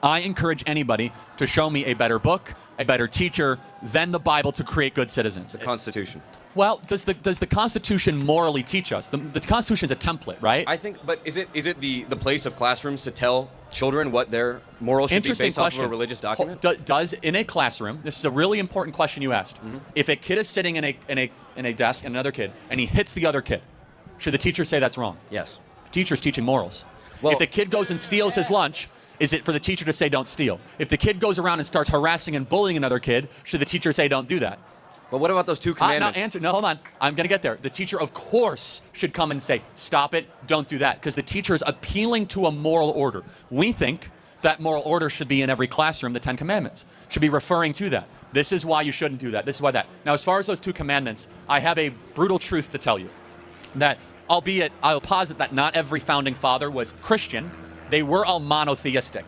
I encourage anybody to show me a better book, a better teacher than the Bible to create good citizens. The Constitution. Well, does the Constitution morally teach us? The Constitution is a template, right? I think, but is it the place of classrooms to tell children what their morals should be based off of a religious document? Does in a classroom? This is a really important question you asked. If a kid is sitting in a desk and another kid, and he hits the other kid, should the teacher say that's wrong? Yes. The teacher's teaching morals. Well, if the kid goes and steals his lunch, is it for the teacher to say don't steal? If the kid goes around and starts harassing and bullying another kid, should the teacher say don't do that? But what about those two commandments? No, hold on. I'm going to get there. The teacher, of course, should come and say, stop it, don't do that, because the teacher is appealing to a moral order. We think that moral order should be in every classroom, the 10 Commandments. Should be referring to that. This is why you shouldn't do that. This is why that. Now, as far as those 2 commandments, I have a brutal truth to tell you. That, albeit, I'll posit that not every founding father was Christian, they were all monotheistic.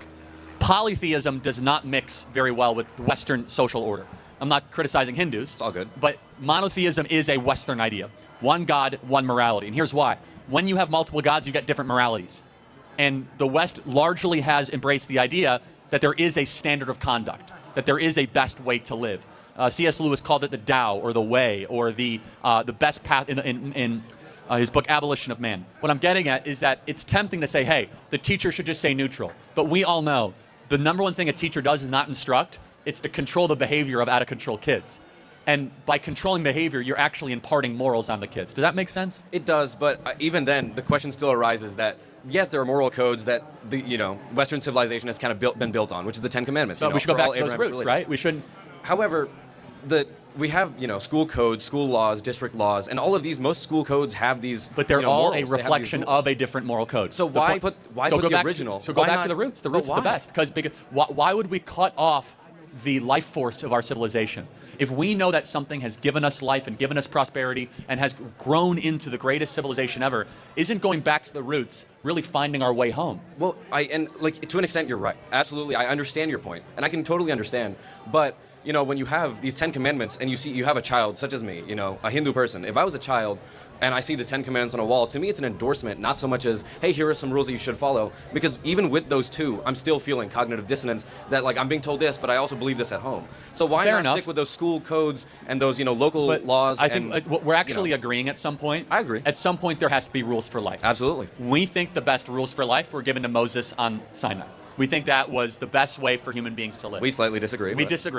Polytheism does not mix very well with the Western social order. I'm not criticizing Hindus. It's all good. But monotheism is a Western idea. One God, one morality. And here's why. When you have multiple gods, you get different moralities. And the West largely has embraced the idea that there is a standard of conduct, that there is a best way to live. C.S. Lewis called it the Tao, or the way, or the best path in his book, Abolition of Man. What I'm getting at is that it's tempting to say, hey, the teacher should just say neutral. But we all know the number one thing a teacher does is not instruct. It's to control the behavior of out-of-control kids. And by controlling behavior, you're actually imparting morals on the kids. Does that make sense? It does, but even then, the question still arises that, yes, there are moral codes that the Western civilization has kind of been built on, which is the 10 Commandments. So we should go back to those roots, right? We shouldn't. However, we have school codes, school laws, district laws, and all of these. Most school codes have these. But they're all morals. a reflection of a different moral code. So why put the original? So go back to the roots. The roots are the best. Because why would we cut off the life force of our civilization? If we know that something has given us life and given us prosperity and has grown into the greatest civilization ever, isn't going back to the roots really finding our way home? Well, to an extent, you're right. Absolutely, I understand your point, and I can totally understand. But when you have these 10 Commandments and you have a child such as me, a Hindu person, if I was a child and I see the 10 Commandments on a wall, to me it's an endorsement, not so much as, hey, here are some rules that you should follow. Because even with those 2, I'm still feeling cognitive dissonance that I'm being told this, but I also believe this at home. So why not stick with those school codes and those local laws? I think we're actually agreeing at some point. I agree. At some point there has to be rules for life. Absolutely. We think the best rules for life were given to Moses on Sinai. We think that was the best way for human beings to live. We slightly disagree. We disagree.